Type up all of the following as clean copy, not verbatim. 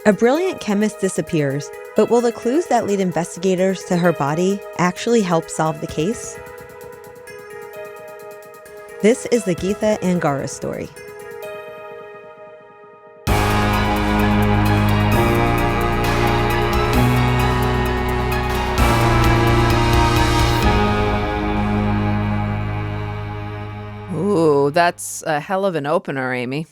A brilliant chemist disappears, but will the clues that lead investigators to her body actually help solve the case? This is the Geetha Angara story. Ooh, that's a hell of an opener, Amy.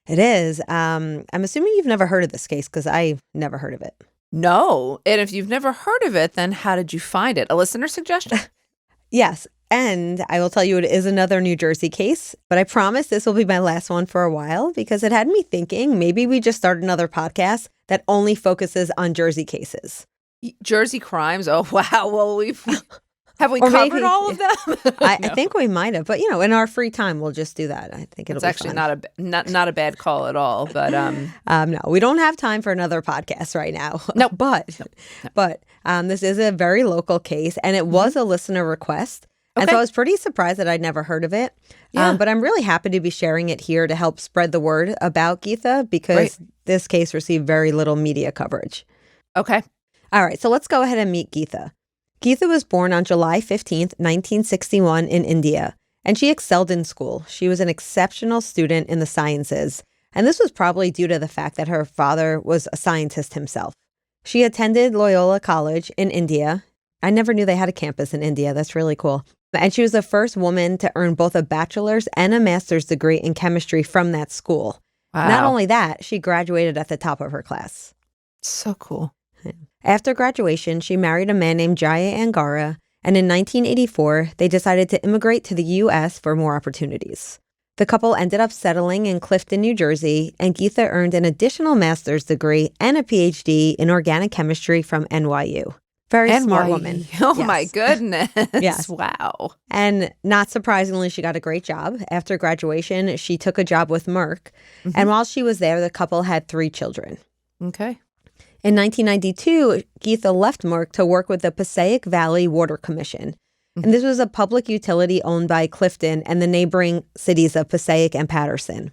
It is. I'm assuming you've never heard of this case because I've never heard of it. No. And if you've never heard of it, then how did you find it? A listener suggestion? Yes. And I will tell you it is another New Jersey case, but I promise this will be my last one for a while because it had me thinking maybe we just start another podcast that only focuses on Jersey cases. Jersey crimes? Oh, wow. Well, have we Or covered maybe, all of them? I think we might have, but in our free time, we'll just do that. I think it'll be actually fun. not a bad call at all. But no, we don't have time for another podcast right now. No, but this is a very local case, and it was a listener request. And so I was pretty surprised that I'd never heard of it. Yeah. But I'm really happy to be sharing it here to help spread the word about Geetha because this case received very little media coverage. Okay. All right, so let's go ahead and meet Geetha. Geetha was born on July 15th, 1961 in India, and she excelled in school. She was an exceptional student in the sciences, and this was probably due to the fact that her father was a scientist himself. She attended Loyola College in India. I never knew they had a campus in India. That's really cool. And she was the first woman to earn both a bachelor's and a master's degree in chemistry from that school. Wow. Not only that, she graduated at the top of her class. So cool. After graduation, she married a man named Geetha Angara, and in 1984, they decided to immigrate to the U.S. for more opportunities. The couple ended up settling in Clifton, New Jersey, and Geetha earned an additional master's degree and a PhD in organic chemistry from NYU. Very smart woman. Oh, yes. My goodness. Yes. Wow. And not surprisingly, she got a great job. After graduation, she took a job with Merck. And while she was there, the couple had 3 children. Okay. In 1992, Geetha left Merck to work with the Passaic Valley Water Commission. And this was a public utility owned by Clifton and the neighboring cities of Passaic and Patterson.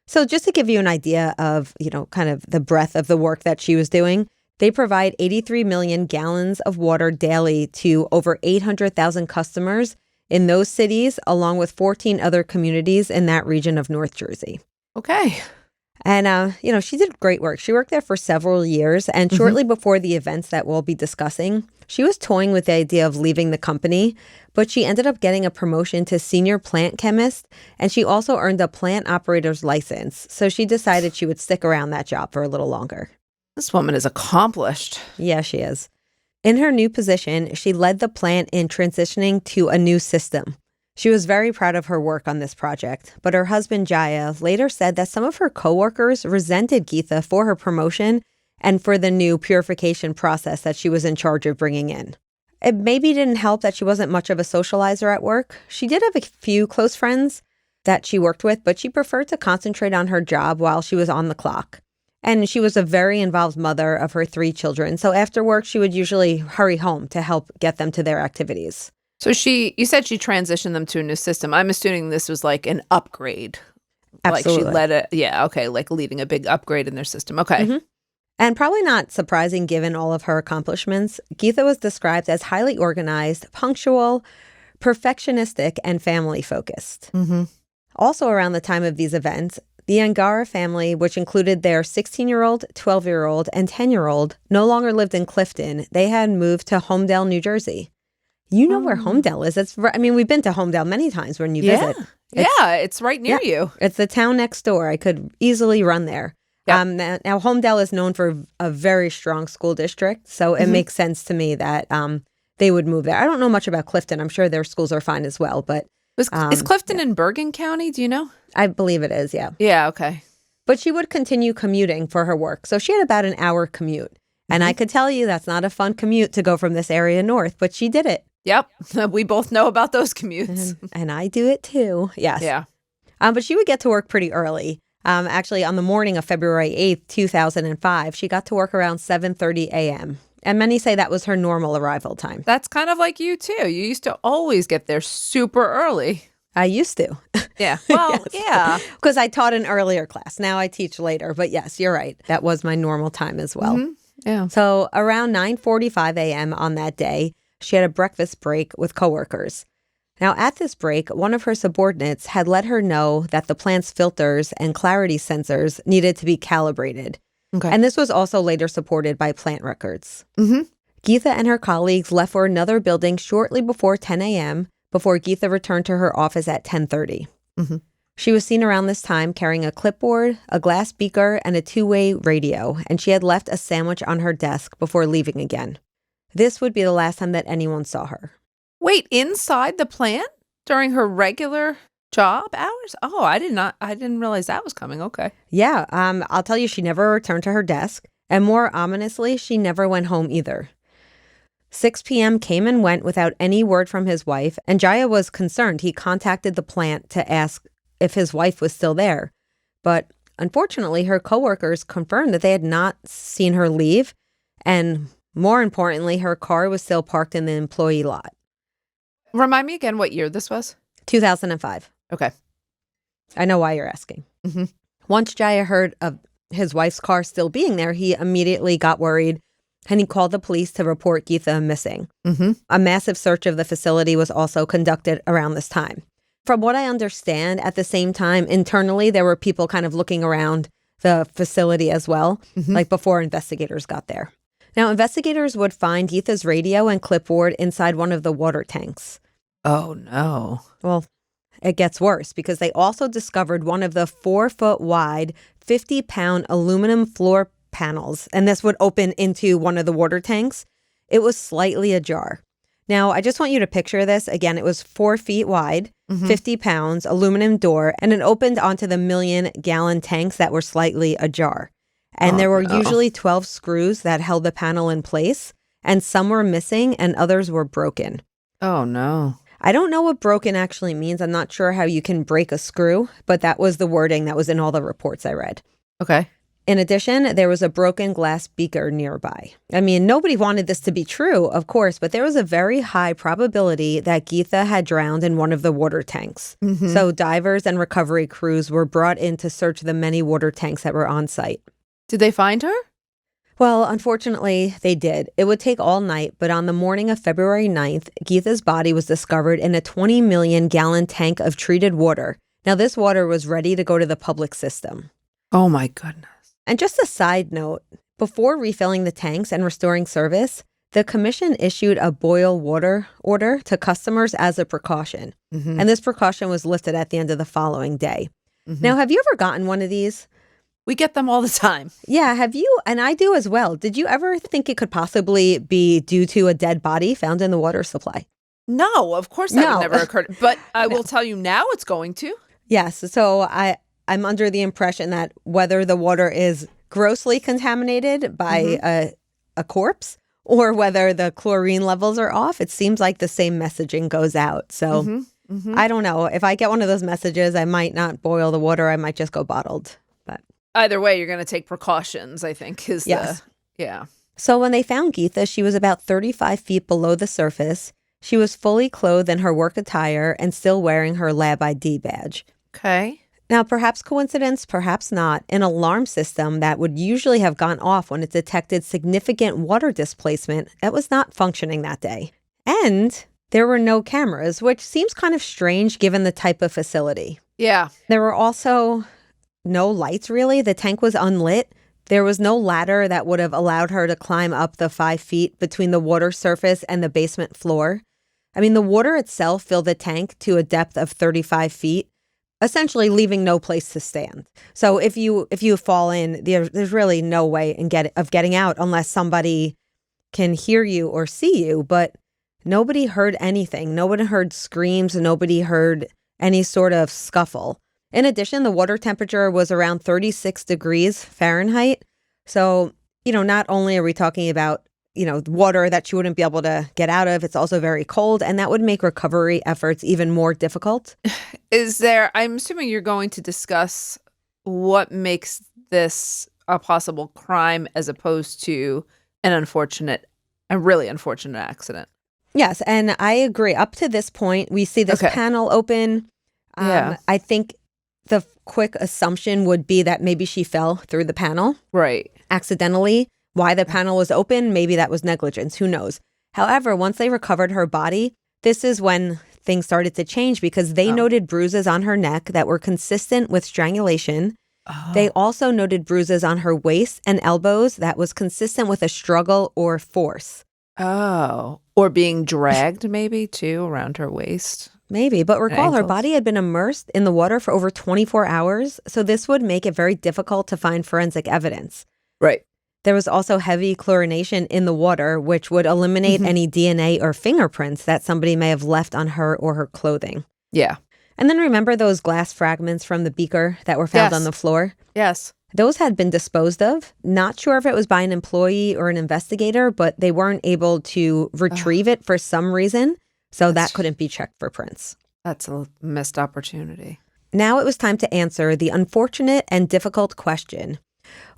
So just to give you an idea of, kind of the breadth of the work that she was doing, they provide 83 million gallons of water daily to over 800,000 customers in those cities, along with 14 other communities in that region of North Jersey. Okay. And, she did great work. She worked there for several years. And shortly before the events that we'll be discussing, she was toying with the idea of leaving the company, but she ended up getting a promotion to senior plant chemist. And she also earned a plant operator's license. So she decided she would stick around that job for a little longer. This woman is accomplished. Yeah, she is. In her new position, she led the plant in transitioning to a new system. She was very proud of her work on this project, but her husband, Geetha, later said that some of her coworkers resented Geetha for her promotion and for the new purification process that she was in charge of bringing in. It maybe didn't help that she wasn't much of a socializer at work. She did have a few close friends that she worked with, but she preferred to concentrate on her job while she was on the clock. And she was a very involved mother of her 3 children. So after work, she would usually hurry home to help get them to their activities. So you said she transitioned them to a new system. I'm assuming this was like an upgrade. Absolutely. Like she led like leading a big upgrade in their system. Okay. And probably not surprising given all of her accomplishments, Geetha was described as highly organized, punctual, perfectionistic, and family-focused. Also around the time of these events, the Angara family, which included their 16-year-old, 12-year-old, and 10-year-old, no longer lived in Clifton. They had moved to Homedale, New Jersey. You know where Homedale is. We've been to Homedale many times when you visit. It's right near you. It's the town next door. I could easily run there. Yep. Now, Homedale is known for a very strong school district, so it makes sense to me that they would move there. I don't know much about Clifton. I'm sure their schools are fine as well, but... Is Clifton in Bergen County? Do you know? I believe it is, yeah. Yeah, okay. But she would continue commuting for her work. So she had about an hour commute. And I could tell you that's not a fun commute to go from this area north, but she did it. Yep. We both know about those commutes. And I do it too. Yes. Yeah. But she would get to work pretty early. Actually, on the morning of February 8th, 2005, she got to work around 7:30 a.m. And many say that was her normal arrival time. That's kind of like you, too. You used to always get there super early. I used to. Yeah. Well, yeah. Because I taught an earlier class. Now I teach later. But yes, you're right. That was my normal time as well. Mhm. Yeah. So around 9:45 a.m. on that day, she had a breakfast break with coworkers. Now, at this break, one of her subordinates had let her know that the plant's filters and clarity sensors needed to be calibrated. Okay. And this was also later supported by plant records. Mm-hmm. Geetha and her colleagues left for another building shortly before 10 a.m., before Geetha returned to her office at 10:30. Mm-hmm. She was seen around this time carrying a clipboard, a glass beaker, and a two-way radio, and she had left a sandwich on her desk before leaving again. This would be the last time that anyone saw her. Wait, inside the plant during her regular job hours? Oh, I didn't realize that was coming. Okay. Yeah, I'll tell you, she never returned to her desk, and more ominously, she never went home either. 6 p.m. came and went without any word from his wife, and Jaya was concerned. He contacted the plant to ask if his wife was still there. But unfortunately, her coworkers confirmed that they had not seen her leave, and more importantly, her car was still parked in the employee lot. Remind me again what year this was? 2005. Okay. I know why you're asking. Mm-hmm. Once Jaya heard of his wife's car still being there, he immediately got worried, and he called the police to report Geetha missing. Mm-hmm. A massive search of the facility was also conducted around this time. From what I understand, at the same time, internally, there were people kind of looking around the facility as well, like before investigators got there. Now, investigators would find Geetha's radio and clipboard inside one of the water tanks. Oh, no. Well, it gets worse because they also discovered one of the 4-foot wide, 50-pound aluminum floor panels, and this would open into one of the water tanks. It was slightly ajar. Now, I just want you to picture this. Again, it was 4 feet wide, 50 pounds, aluminum door, and it opened onto the 1,000,000-gallon tanks that were slightly ajar. And there were usually 12 screws that held the panel in place, and some were missing and others were broken. Oh, no. I don't know what broken actually means. I'm not sure how you can break a screw, but that was the wording that was in all the reports I read. Okay. In addition, there was a broken glass beaker nearby. I mean, nobody wanted this to be true, of course, but there was a very high probability that Geetha had drowned in one of the water tanks. So divers and recovery crews were brought in to search the many water tanks that were on site. Did they find her? Well, unfortunately, they did. It would take all night, but on the morning of February 9th, Geetha's body was discovered in a 20 million gallon tank of treated water. Now, this water was ready to go to the public system. Oh, my goodness. And just a side note, before refilling the tanks and restoring service, the commission issued a boil water order to customers as a precaution. And this precaution was lifted at the end of the following day. Now, have you ever gotten one of these? We get them all the time. Yeah, have you? And I do as well. Did you ever think it could possibly be due to a dead body found in the water supply? No, of course that No. would never occur. But I will tell you now it's going to. Yes. So I'm under the impression that whether the water is grossly contaminated by a corpse or whether the chlorine levels are off, it seems like the same messaging goes out. So I don't know. If I get one of those messages, I might not boil the water. I might just go bottled. But Either way, you're going to take precautions, I think, is Yes. yeah. So when they found Geetha, she was about 35 feet below the surface. She was fully clothed in her work attire and still wearing her lab ID badge. Okay. Now, perhaps coincidence, perhaps not, an alarm system that would usually have gone off when it detected significant water displacement that was not functioning that day. And there were no cameras, which seems kind of strange given the type of facility. Yeah. There were also no lights, really. The tank was unlit. There was no ladder that would have allowed her to climb up the 5 feet between the water surface and the basement floor. I mean, the water itself filled the tank to a depth of 35 feet, essentially leaving no place to stand. So if you fall in, there's really no way of getting out unless somebody can hear you or see you. But nobody heard anything. Nobody heard screams. Nobody heard any sort of scuffle. In addition, the water temperature was around 36 degrees Fahrenheit. So, not only are we talking about, water that you wouldn't be able to get out of, it's also very cold, and that would make recovery efforts even more difficult. I'm assuming you're going to discuss what makes this a possible crime as opposed to a really unfortunate accident. Yes, and I agree. Up to this point, we see this Okay. panel open. Yeah. I think the quick assumption would be that maybe she fell through the panel Right. accidentally. Why the panel was open, maybe that was negligence. Who knows? However, once they recovered her body, this is when things started to change because they noted bruises on her neck that were consistent with strangulation. They also noted bruises on her waist and elbows that was consistent with a struggle or force. Oh. Or being dragged maybe too around her waist. Maybe, but recall her Ankles. body had been immersed in the water for over 24 hours, so this would make it very difficult to find forensic evidence. Right. There was also heavy chlorination in the water, which would eliminate any DNA or fingerprints that somebody may have left on her or her clothing. Yeah. And then remember those glass fragments from the beaker that were found on the floor? Yes. Those had been disposed of. Not sure if it was by an employee or an investigator, but they weren't able to retrieve it for some reason, so that couldn't be checked for prints. That's a missed opportunity. Now it was time to answer the unfortunate and difficult question.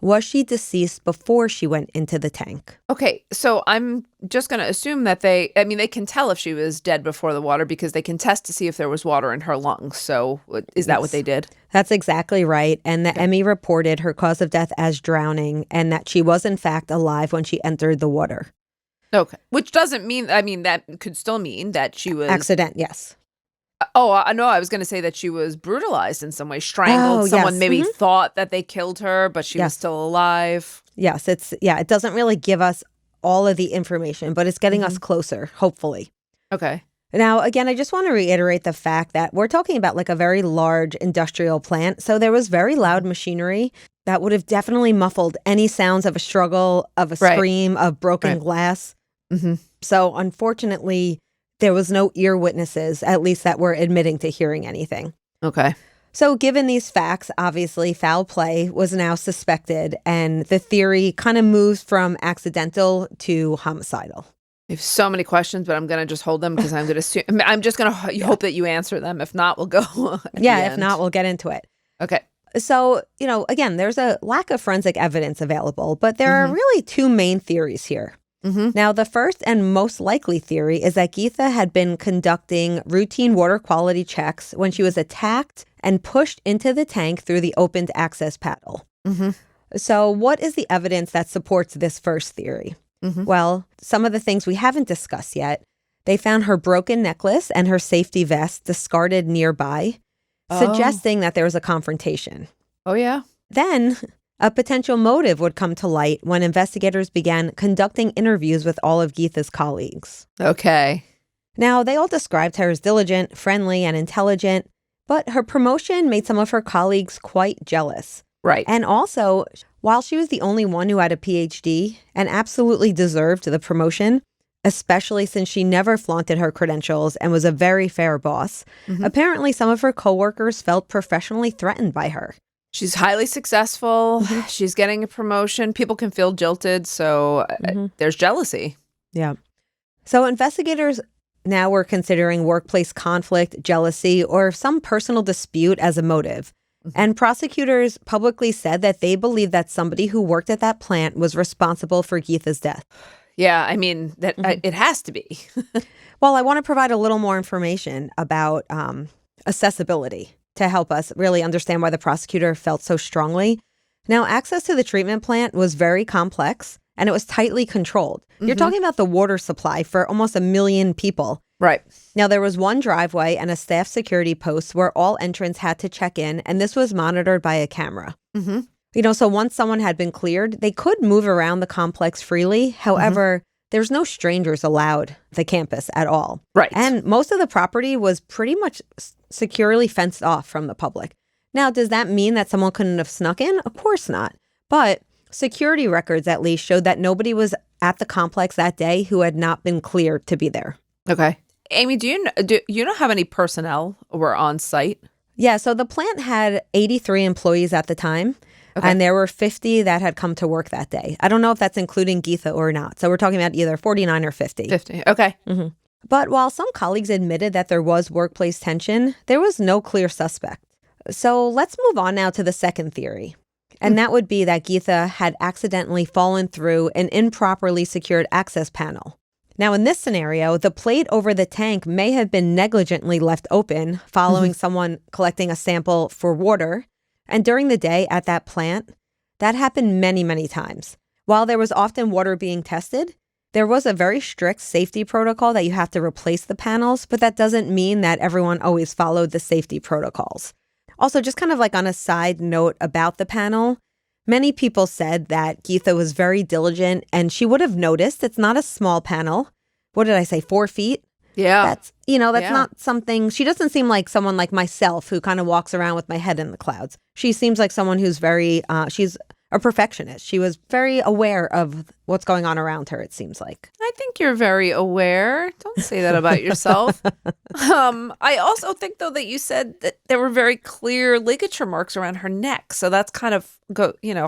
Was she deceased before she went into the tank? Okay, so I'm just going to assume that they can tell if she was dead before the water because they can test to see if there was water in her lungs. So is that what they did? That's exactly right. And the Emmy reported her cause of death as drowning and that she was in fact alive when she entered the water. Okay, which doesn't mean, that could still mean that she was... Accident, yes. Oh, I know. I was going to say that she was brutalized in some way, strangled. Oh, Someone yes. maybe thought that they killed her, but she was still alive. Yes, it doesn't really give us all of the information, but it's getting us closer, hopefully. Okay. Now, again, I just want to reiterate the fact that we're talking about like a very large industrial plant. So there was very loud machinery that would have definitely muffled any sounds of a struggle, of a scream, of broken glass. So unfortunately, there was no ear witnesses, at least that were admitting to hearing anything. Okay. So given these facts, obviously foul play was now suspected and the theory kind of moves from accidental to homicidal. I have so many questions, but I'm going to just hold them because I'm just going to hope that you answer them. If not, we'll go. If not, we'll get into it. Okay. So, again, there's a lack of forensic evidence available, but there are really two main theories here. Now, the first and most likely theory is that Geetha had been conducting routine water quality checks when she was attacked and pushed into the tank through the opened access panel. So what is the evidence that supports this first theory? Well, some of the things we haven't discussed yet. They found her broken necklace and her safety vest discarded nearby, suggesting that there was a confrontation. Oh, yeah. Then a potential motive would come to light when investigators began conducting interviews with all of Geetha's colleagues. Okay. Now, they all described her as diligent, friendly, and intelligent, but her promotion made some of her colleagues quite jealous. Right. And also, while she was the only one who had a PhD and absolutely deserved the promotion, especially since she never flaunted her credentials and was a very fair boss, apparently some of her coworkers felt professionally threatened by her. She's highly successful. She's getting a promotion. People can feel jilted. So there's jealousy. Yeah. So investigators now were considering workplace conflict, jealousy, or some personal dispute as a motive. And prosecutors publicly said that they believed that somebody who worked at that plant was responsible for Geetha's death. Yeah, it has to be. Well, I want to provide a little more information about accessibility to help us really understand why the prosecutor felt so strongly. Now, access to the treatment plant was very complex and it was tightly controlled. You're talking about the water supply for almost 1 million people. Right. Now, there was one driveway and a staff security post where all entrants had to check in, and this was monitored by a camera. So once someone had been cleared, they could move around the complex freely. However, there's no strangers allowed the campus at all. Right. And most of the property was pretty much securely fenced off from the public. Now, does that mean that someone couldn't have snuck in? Of course not. But security records at least showed that nobody was at the complex that day who had not been cleared to be there. Okay. Amy, do you know how many personnel were on site? Yeah, so the plant had 83 employees at the time. Okay. And there were 50 that had come to work that day. I don't know if that's including Geetha or not. So we're talking about either 49 or 50. 50. Okay. But while some colleagues admitted that there was workplace tension, there was no clear suspect. So let's move on now to the second theory. And that would be that Geetha had accidentally fallen through an improperly secured access panel. Now, in this scenario, the plate over the tank may have been negligently left open following someone collecting a sample for water. And during the day at that plant, that happened many, many times. While there was often water being tested, there was a very strict safety protocol that you have to replace the panels, but that doesn't mean that everyone always followed the safety protocols. Also, just kind of like on a side note about the panel, many people said that Geetha was very diligent and she would have noticed it's not a small panel. What did I say, 4 feet? Yeah. That's not something, she doesn't seem like someone like myself who kind of walks around with my head in the clouds. She seems like someone who's very, she's a perfectionist. She was very aware of what's going on around her, it seems like. I think you're very aware. Don't say that about yourself. I also think, though, that you said that there were very clear ligature marks around her neck. So that's kind of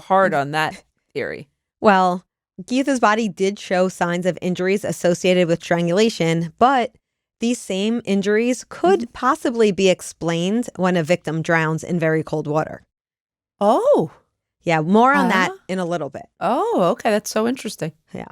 hard on that theory. Well, Geetha's body did show signs of injuries associated with strangulation, but these same injuries could possibly be explained when a victim drowns in very cold water. Oh. Yeah, more on that in a little bit. Oh, okay. That's so interesting. Yeah.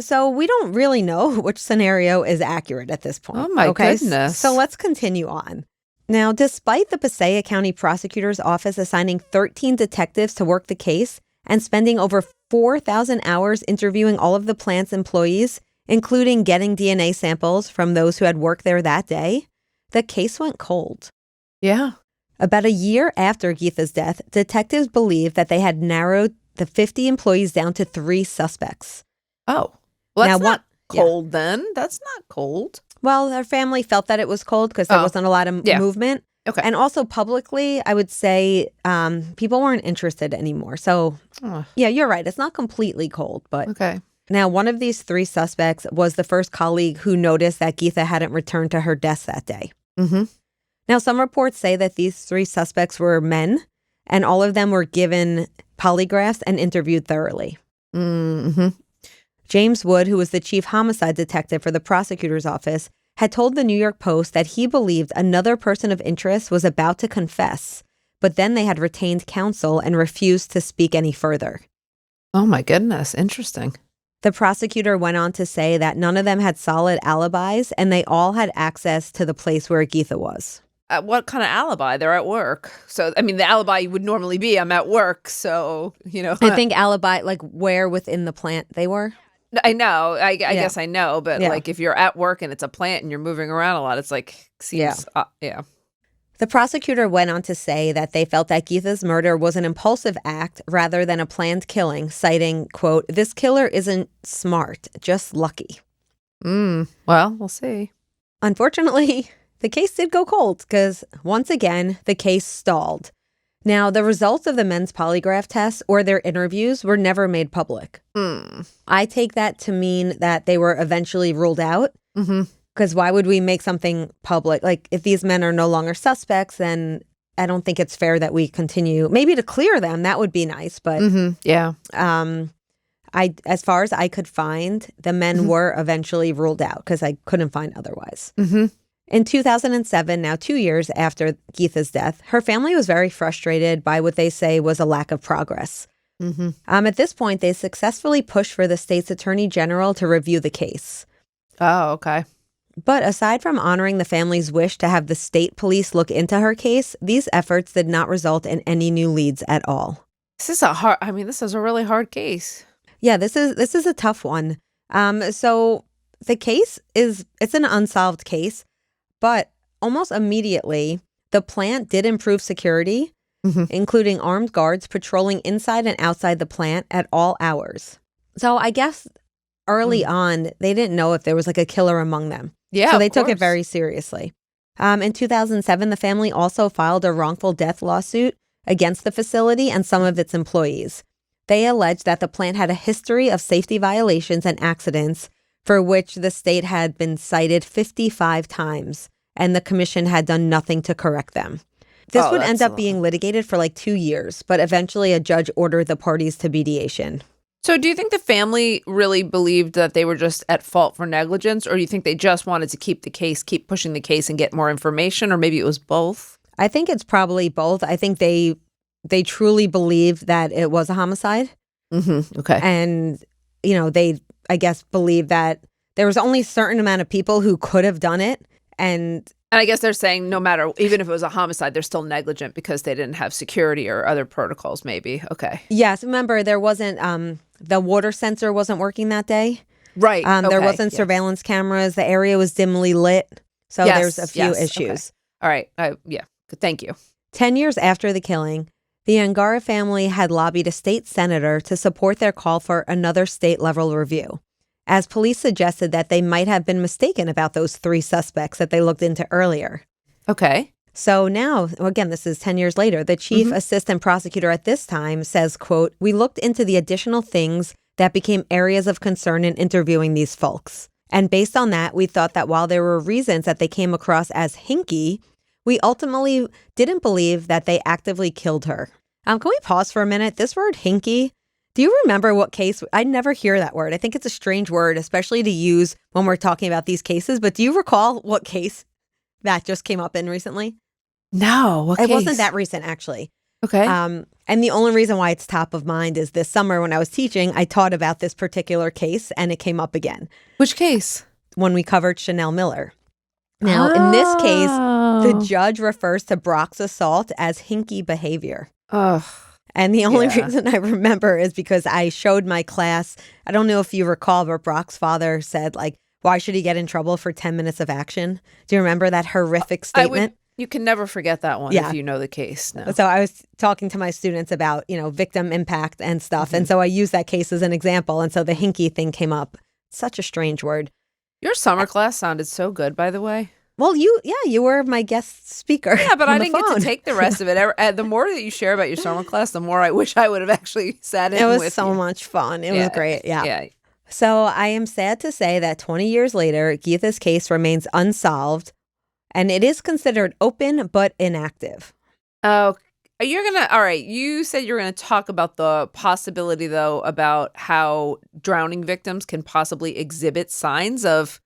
So we don't really know which scenario is accurate at this point. Oh, my goodness. So let's continue on. Now, despite the Passaic County Prosecutor's Office assigning 13 detectives to work the case and spending over 4,000 hours interviewing all of the plant's employees, including getting DNA samples from those who had worked there that day, the case went cold. Yeah. About a year after Geetha's death, detectives believed that they had narrowed the 50 employees down to 3 suspects. Oh, well, that's not cold then. That's not cold. Well, her family felt that it was cold because there wasn't a lot of movement. Okay. And also publicly, I would say people weren't interested anymore. So, yeah, you're right. It's not completely cold, but... Okay. Now, one of these 3 suspects was the first colleague who noticed that Geetha hadn't returned to her desk that day. Mm-hmm. Now, some reports say that these 3 suspects were men, and all of them were given polygraphs and interviewed thoroughly. Mm-hmm. James Wood, who was the chief homicide detective for the prosecutor's office, had told the New York Post that he believed another person of interest was about to confess, but then they had retained counsel and refused to speak any further. Oh, my goodness. Interesting. The prosecutor went on to say that none of them had solid alibis, and they all had access to the place where Geetha was. What kind of alibi? They're at work. So, I mean, the alibi would normally be, I'm at work. So, I think alibi, like where within the plant they were. I know. I guess I know. But like if you're at work and it's a plant and you're moving around a lot, it's like, seems, The prosecutor went on to say that they felt that Geetha's murder was an impulsive act rather than a planned killing, citing, quote, "This killer isn't smart, just lucky." Well, we'll see. Unfortunately, the case did go cold because, once again, the case stalled. Now, the results of the men's polygraph tests or their interviews were never made public. I take that to mean that they were eventually ruled out. Because why would we make something public? Like, if these men are no longer suspects, then I don't think it's fair that we continue. Maybe to clear them, that would be nice. But as far as I could find, the men were eventually ruled out because I couldn't find otherwise. In 2007, now 2 years after Geetha's death, her family was very frustrated by what they say was a lack of progress. At this point, they successfully pushed for the state's attorney general to review the case. Oh, okay. But aside from honoring the family's wish to have the state police look into her case, these efforts did not result in any new leads at all. This is a really hard case. Yeah, this is a tough one. So the case it's an unsolved case. But almost immediately, the plant did improve security, including armed guards patrolling inside and outside the plant at all hours. So I guess early on, they didn't know if there was like a killer among them. Yeah, so they took it very seriously. In 2007, the family also filed a wrongful death lawsuit against the facility and some of its employees. They alleged that the plant had a history of safety violations and accidents for which the state had been cited 55 times, and the commission had done nothing to correct them. This would end up being litigated for like 2 years, but eventually a judge ordered the parties to mediation. So do you think the family really believed that they were just at fault for negligence, or do you think they just wanted to keep pushing the case and get more information, or maybe it was both? I think it's probably both. I think they truly believe that it was a homicide. Okay. And, they, I guess, believe that there was only a certain amount of people who could have done it. And I guess they're saying no matter, even if it was a homicide, they're still negligent because they didn't have security or other protocols maybe. Okay. yes, remember there wasn't, the water sensor wasn't working that day. Right. There wasn't surveillance cameras. The area was dimly lit. So there's a few issues. Okay. All right. Yeah. Thank you. 10 years after the killing, the Angara family had lobbied a state senator to support their call for another state-level review, as police suggested that they might have been mistaken about those 3 suspects that they looked into earlier. Okay. So now, again, this is 10 years later, the chief assistant prosecutor at this time says, quote, "We looked into the additional things that became areas of concern in interviewing these folks. And based on that, we thought that while there were reasons that they came across as hinky, we ultimately didn't believe that they actively killed her." Can we pause for a minute? This word hinky, do you remember what case? I never hear that word. I think it's a strange word, especially to use when we're talking about these cases. But do you recall what case that just came up in recently? No, what case? It wasn't that recent, actually. Okay. And the only reason why it's top of mind is this summer when I was teaching, I taught about this particular case and it came up again. Which case? When we covered Chanel Miller. Now, in this case, the judge refers to Brock's assault as hinky behavior. Ugh. And the only reason I remember is because I showed my class, I don't know if you recall, but Brock's father said, like, why should he get in trouble for 10 minutes of action? Do you remember that horrific statement? You can never forget that one if you know the case. No. So I was talking to my students about, victim impact and stuff. And so I used that case as an example. And so the hinky thing came up. Such a strange word. Your summer class sounded so good, by the way. Well, you were my guest speaker. Yeah, but I didn't get to take the rest of it. The more that you share about your summer class, the more I wish I would have actually sat in with you. It was so much fun. It was great. Yeah. So I am sad to say that 20 years later, Geetha's case remains unsolved, and it is considered open but inactive. Oh, all right. You said you're going to talk about the possibility, though, about how drowning victims can possibly exhibit signs of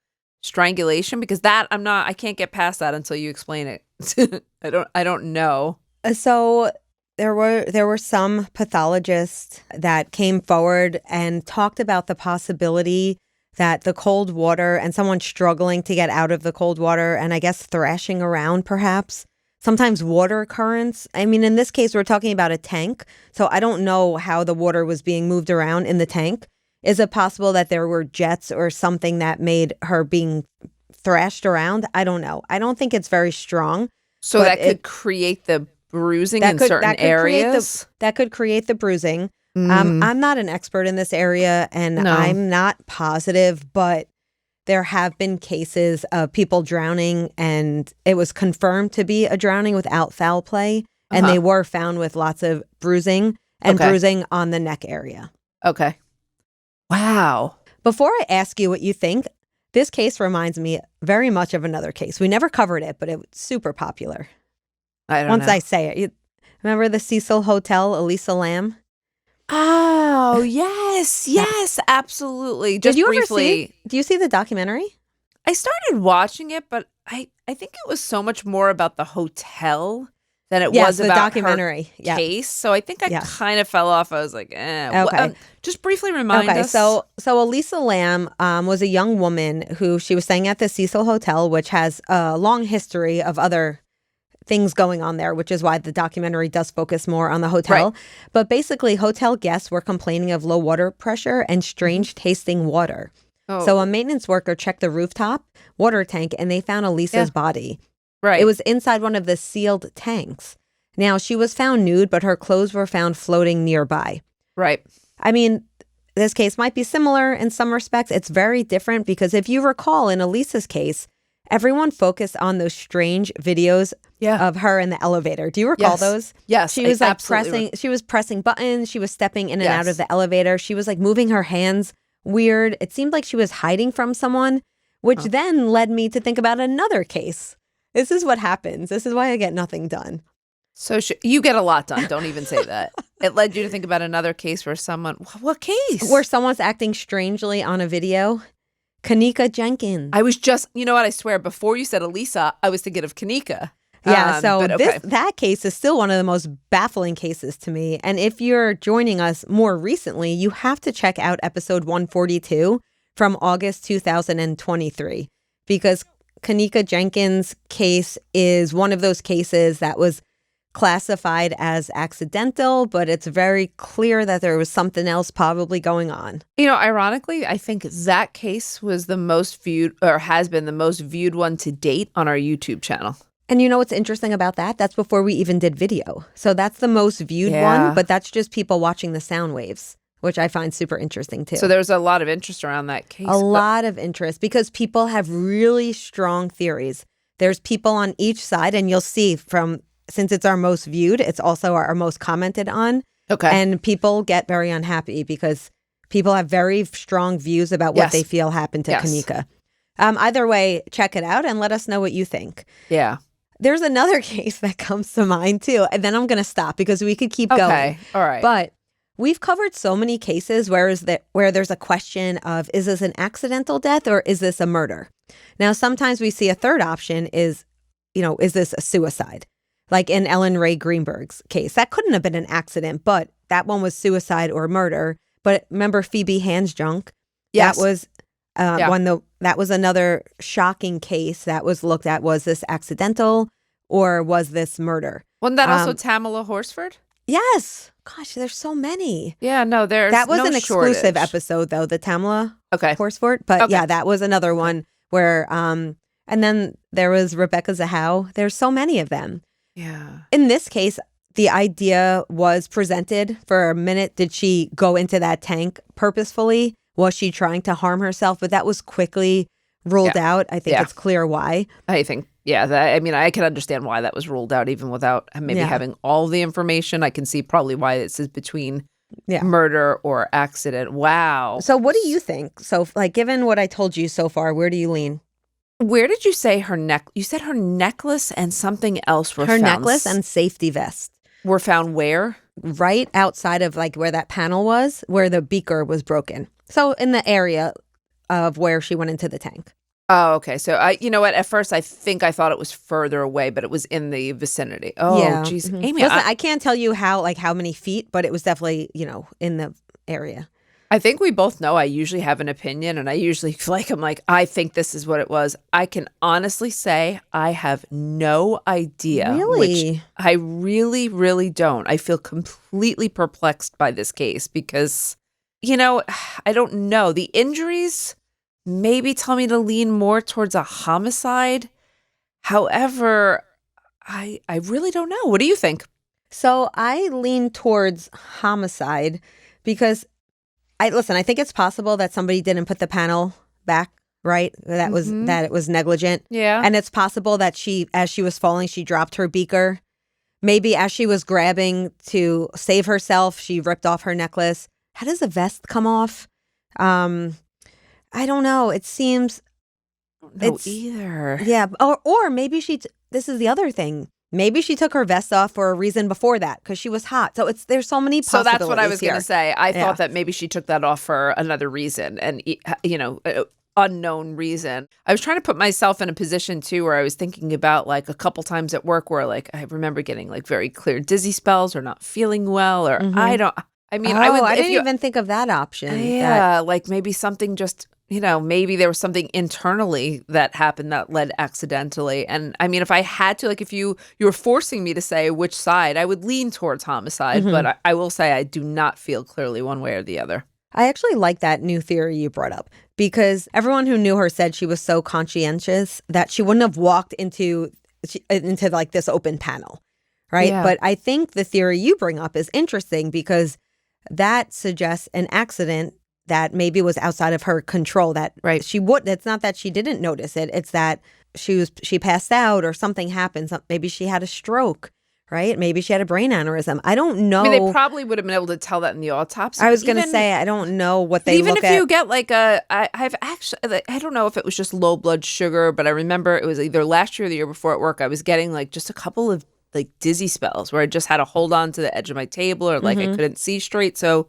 strangulation, because I can't get past that until you explain it. I don't know. So there were some pathologists that came forward and talked about the possibility that the cold water and someone struggling to get out of the cold water and I guess thrashing around perhaps, sometimes water currents. I mean, in this case, we're talking about a tank. So I don't know how the water was being moved around in the tank. Is it possible that there were jets or something that made her being thrashed around? I don't know. I don't think it's very strong. So that could create the bruising in certain areas? That could create the bruising. I'm not an expert in this area, and I'm not positive, but there have been cases of people drowning, and it was confirmed to be a drowning without foul play, and they were found with lots of bruising and bruising on the neck area. Okay. Wow. Before I ask you what you think, this case reminds me very much of another case. We never covered it, but it was super popular. I don't know. Once I say it. You remember the Cecil Hotel, Elisa Lam? Oh, yes, absolutely. Just Did you briefly. Do you see the documentary? I started watching it, but I think it was so much more about the hotel than it was the about documentary her case. So I think I kind of fell off. I was like, Okay. Just briefly remind us. So Elisa Lam was a young woman who she was staying at the Cecil Hotel, which has a long history of other things going on there, which is why the documentary does focus more on the hotel. Right. But basically, hotel guests were complaining of low water pressure and strange tasting water. Oh. So a maintenance worker checked the rooftop water tank and they found Elisa's body. Right. It was inside one of the sealed tanks. Now, she was found nude, but her clothes were found floating nearby. Right. I mean, this case might be similar in some respects. It's very different because if you recall in Elisa's case, everyone focused on those strange videos of her in the elevator. Do you recall those? Yes. She was like pressing buttons. She was stepping in and out of the elevator. She was like moving her hands weird. It seemed like she was hiding from someone, which then led me to think about another case. This is what happens. This is why I get nothing done. So you get a lot done. Don't even say that. It led you to think about another case where what case? Where someone's acting strangely on a video. Kanika Jenkins. I was just, you know what, I swear, before you said Elisa, I was thinking of Kanika. Yeah, that case is still one of the most baffling cases to me. And if you're joining us more recently, you have to check out episode 142 from August 2023, because Kanika Jenkins' case is one of those cases that was classified as accidental, but it's very clear that there was something else probably going on. You know, ironically, I think that case was the most viewed, or has been the most viewed one to date on our YouTube channel. And you know what's interesting about that? That's before we even did video. So that's the most viewed Yeah. one, but that's just people watching the sound waves, which I find super interesting too. So there's a lot of interest around that case. A lot of interest because people have really strong theories. There's people on each side, and you'll see since it's our most viewed, it's also our most commented on. Okay. And people get very unhappy because people have very strong views about what Yes. they feel happened to Yes. Kanika. Either way, check it out and let us know what you think. Yeah. There's another case that comes to mind too, and then I'm going to stop because we could keep going. Okay. All right. But we've covered so many cases where there's a question of, is this an accidental death or is this a murder? Now, sometimes we see a third option is this a suicide? Like in Ellen Ray Greenberg's case. That couldn't have been an accident, but that one was suicide or murder. But remember Phoebe Hansjunk? Yes. That was that was another shocking case that was looked at. Was this accidental or was this murder? Wasn't that also Tamala Horsford? Yes. Gosh, there's so many. Yeah, no, there's That was no an exclusive shortage. episode, though, the Tamala Okay. Horsford. But Okay. yeah, that was another one where, and then there was Rebecca Zahow. There's so many of them. Yeah. In this case, the idea was presented for a minute. Did she go into that tank purposefully? Was she trying to harm herself? But that was quickly ruled out. I think it's clear why. I think, I can understand why that was ruled out even without maybe having all the information. I can see probably why this is between murder or accident. Wow. So what do you think? So, like, given what I told you so far, where do you lean? Where did you say her neck? You said her necklace and something else were found. Her necklace and safety vest. Were found where? Right outside of like where that panel was, where the beaker was broken. So in the area of where she went into the tank. Oh, okay. So you know what? At first, I think I thought it was further away, but it was in the vicinity. Oh, geez, Amy. Listen, I can't tell you how many feet, but it was definitely in the area. I think we both know I usually have an opinion, and I usually feel like I think this is what it was. I can honestly say I have no idea. Really? Which I really, really don't. I feel completely perplexed by this case because, I don't know. The injuries maybe tell me to lean more towards a homicide. However, I really don't know. What do you think? So I lean towards homicide because I think it's possible that somebody didn't put the panel back, right? That it was negligent. Yeah. And it's possible that as she was falling, she dropped her beaker. Maybe as she was grabbing to save herself, she ripped off her necklace. How does the vest come off? I don't know. It seems No, either. Yeah. Or maybe this is the other thing. Maybe she took her vest off for a reason before that because she was hot. So there's so many possibilities. So that's what I was going to say. I Yeah. thought that maybe she took that off for another reason and, unknown reason. I was trying to put myself in a position too where I was thinking about like a couple times at work where like I remember getting like very clear dizzy spells or not feeling well or I didn't even think of that option. Yeah, like maybe something just, maybe there was something internally that happened that led accidentally. And I mean, if I had to, like if you were forcing me to say which side, I would lean towards homicide. But I will say I do not feel clearly one way or the other. I actually like that new theory you brought up because everyone who knew her said she was so conscientious that she wouldn't have walked into like this open panel, right? Yeah. But I think the theory you bring up is interesting because that suggests an accident that maybe was outside of her control. That Right. It's not that she didn't notice it. It's that she passed out or something happened. Maybe she had a stroke, right? Maybe she had a brain aneurysm. I don't know. I mean, they probably would have been able to tell that in the autopsy. I was going to say, I don't know what they even look if at. you get like I've actually, I don't know if it was just low blood sugar, but I remember it was either last year or the year before at work. I was getting like just a couple of like dizzy spells where I just had to hold on to the edge of my table or like I couldn't see straight. So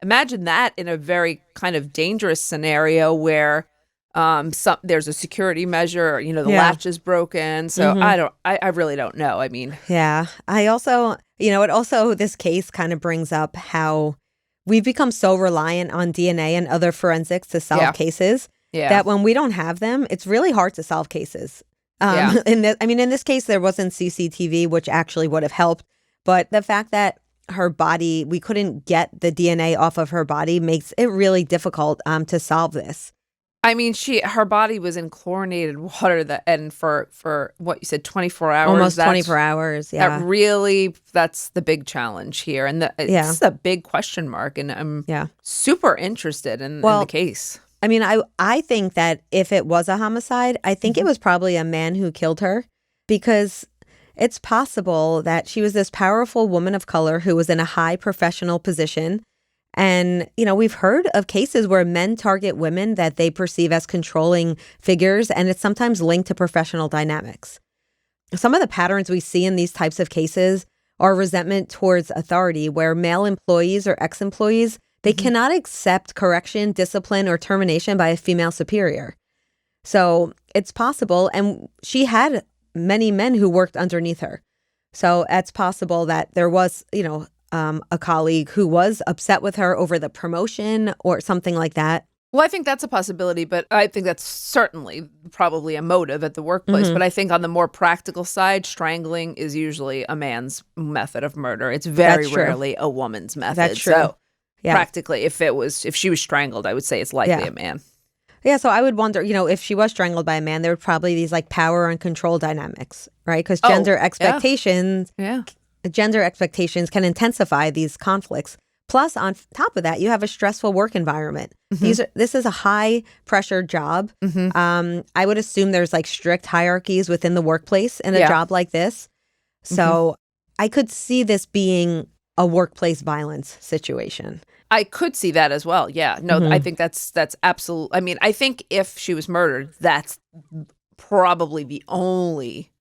imagine that in a very kind of dangerous scenario where there's a security measure, the latch is broken. So I really don't know. I mean, Yeah. I also, this case kind of brings up how we've become so reliant on DNA and other forensics to solve cases that when we don't have them, it's really hard to solve cases. In this case, there wasn't CCTV, which actually would have helped. But the fact that her body, we couldn't get the DNA off of her body makes it really difficult to solve this. I mean, her body was in chlorinated water and for what you said, 24 hours. Almost 24 hours, yeah. That's the big challenge here. And it's a big question mark. And I'm super interested in the case. I mean, I think that if it was a homicide, I think it was probably a man who killed her, because it's possible that she was this powerful woman of color who was in a high professional position. And, we've heard of cases where men target women that they perceive as controlling figures, and it's sometimes linked to professional dynamics. Some of the patterns we see in these types of cases are resentment towards authority, where male employees or ex-employees, they cannot accept correction, discipline, or termination by a female superior. So it's possible, and she had many men who worked underneath her. So it's possible that there was, a colleague who was upset with her over the promotion or something like that. Well, I think that's a possibility, but I think that's certainly probably a motive at the workplace. But I think on the more practical side, strangling is usually a man's method of murder. It's very rarely a woman's method. That's true. So practically, if she was strangled, I would say it's likely a man. Yeah, so I would wonder, if she was strangled by a man, there would probably these like power and control dynamics, right? Because gender expectations can intensify these conflicts. Plus, on top of that, you have a stressful work environment. This is a high pressure job. I would assume there's like strict hierarchies within the workplace in a job like this. So I could see this being a workplace violence situation. I could see that as well. Yeah. No, I think that's absolute. I mean, I think if she was murdered, that's probably the only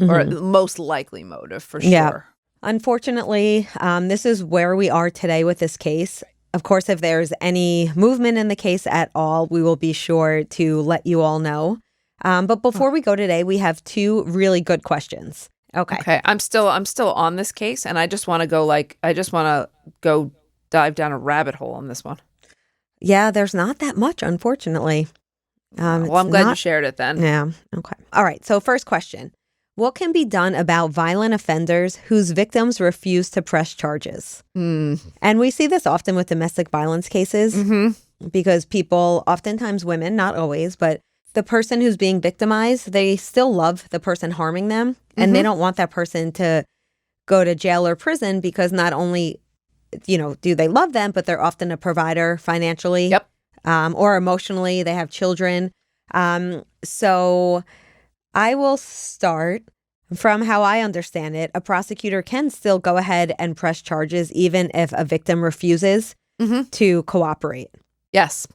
or the most likely motive for sure. Yeah. Unfortunately, this is where we are today with this case. Of course, if there's any movement in the case at all, we will be sure to let you all know. But before we go today, we have two really good questions. Okay. I'm still on this case, and I just want to go dive down a rabbit hole on this one. Yeah, there's not that much, unfortunately. Well, I'm glad you shared it then. Yeah. Okay. All right. So first question. What can be done about violent offenders whose victims refuse to press charges? And we see this often with domestic violence cases because people, oftentimes women, not always, but the person who's being victimized, they still love the person harming them, and they don't want that person to go to jail or prison because not only, do they love them, but they're often a provider financially or emotionally. They have children. So I will start from how I understand it. A prosecutor can still go ahead and press charges even if a victim refuses to cooperate. Yes.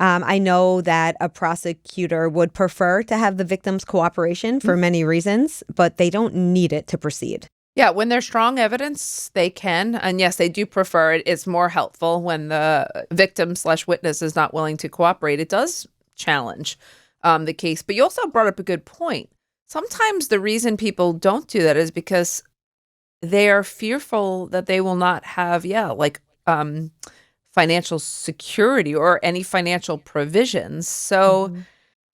I know that a prosecutor would prefer to have the victim's cooperation for many reasons, but they don't need it to proceed. Yeah, when there's strong evidence, they can. And yes, they do prefer it. It's more helpful when the victim/witness is not willing to cooperate. It does challenge the case. But you also brought up a good point. Sometimes the reason people don't do that is because they are fearful that they will not have, financial security or any financial provisions. So,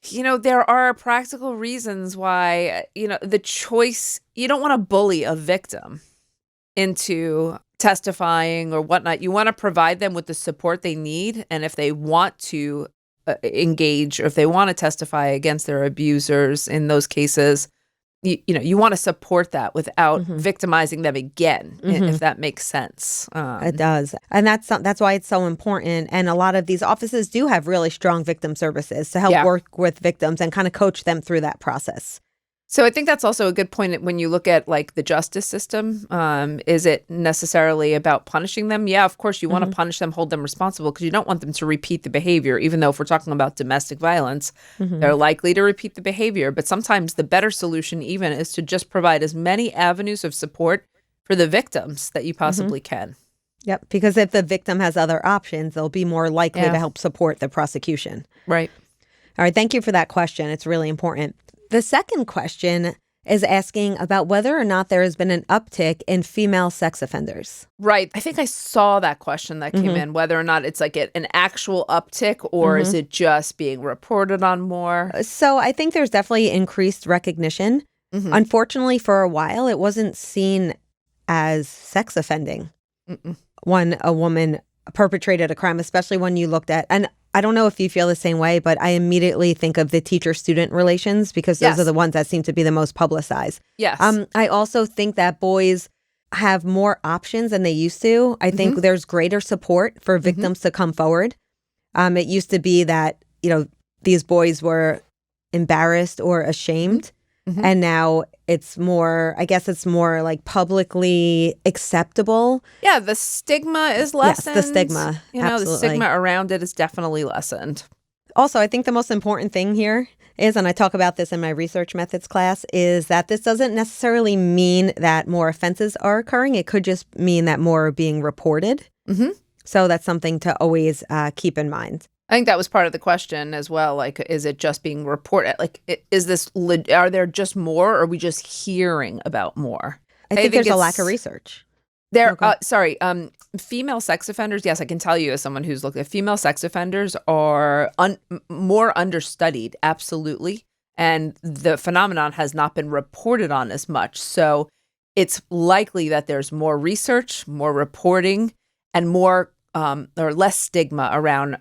there are practical reasons why, the choice, you don't want to bully a victim into testifying or whatnot. You want to provide them with the support they need. And if they want to engage or if they want to testify against their abusers in those cases, you want to support that without victimizing them again, if that makes sense. It does. And that's why it's so important. And a lot of these offices do have really strong victim services to help work with victims and kind of coach them through that process. So I think that's also a good point when you look at like the justice system. Is it necessarily about punishing them? Yeah, of course you want to punish them, hold them responsible because you don't want them to repeat the behavior. Even though if we're talking about domestic violence, they're likely to repeat the behavior. But sometimes the better solution even is to just provide as many avenues of support for the victims that you possibly can. Yep, because if the victim has other options, they'll be more likely to help support the prosecution. Right. All right, thank you for that question. It's really important. The second question is asking about whether or not there has been an uptick in female sex offenders. Right. I think I saw that question that came in, whether or not it's like an actual uptick or is it just being reported on more? So I think there's definitely increased recognition. Unfortunately, for a while, it wasn't seen as sex offending when a woman perpetrated a crime, especially when you looked at, and I don't know if you feel the same way, but I immediately think of the teacher-student relations because those are the ones that seem to be the most publicized. Yes. I also think that boys have more options than they used to. I think there's greater support for victims to come forward. It used to be that, these boys were embarrassed or ashamed. And now it's more, I guess it's more like publicly acceptable. Yeah, the stigma is lessened. Yes, the stigma. Absolutely. The stigma around it is definitely lessened. Also, I think the most important thing here is, and I talk about this in my research methods class, is that this doesn't necessarily mean that more offenses are occurring. It could just mean that more are being reported. So that's something to always keep in mind. I think that was part of the question as well. Like, is it just being reported? Like, are there just more or are we just hearing about more? I think there's a lack of research. Female sex offenders, yes, I can tell you as someone who's looked at female sex offenders are more understudied, absolutely. And the phenomenon has not been reported on as much. So it's likely that there's more research, more reporting, and more or less stigma around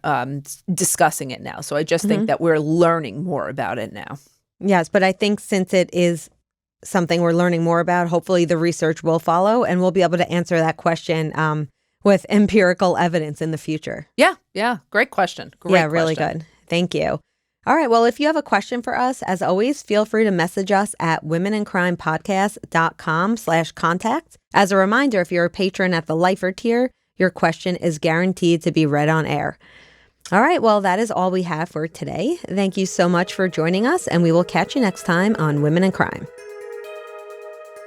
discussing it now. So I just think that we're learning more about it now. Yes, but I think since it is something we're learning more about, hopefully the research will follow and we'll be able to answer that question with empirical evidence in the future. Yeah. Great question. Really good. Thank you. All right. Well, if you have a question for us, as always, feel free to message us at womenandcrimepodcast.com/contact. As a reminder, if you're a patron at the Lifer tier, your question is guaranteed to be read on air. All right. Well, that is all we have for today. Thank you so much for joining us, and we will catch you next time on Women and Crime.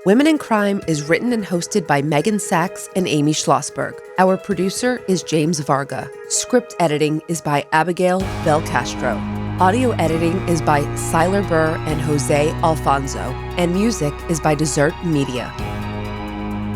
Women in Crime is written and hosted by Meghan Sachs and Amy Shlosberg. Our producer is James Varga. Script editing is by Abagail Belcastro. Audio editing is by Siler Burr and Jose Alfonzo. And music is by Desert Media.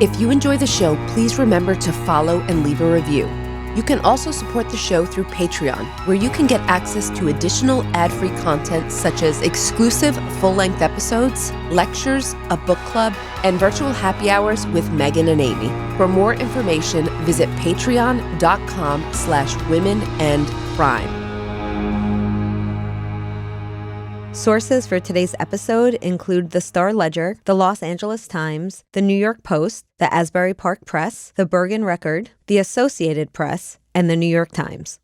If you enjoy the show, please remember to follow and leave a review. You can also support the show through Patreon, where you can get access to additional ad-free content such as exclusive full-length episodes, lectures, a book club, and virtual happy hours with Meghan and Amy. For more information, visit patreon.com/womenandcrime. Sources for today's episode include the Star-Ledger, the Los Angeles Times, the New York Post, the Asbury Park Press, the Bergen Record, the Associated Press, and the New York Times.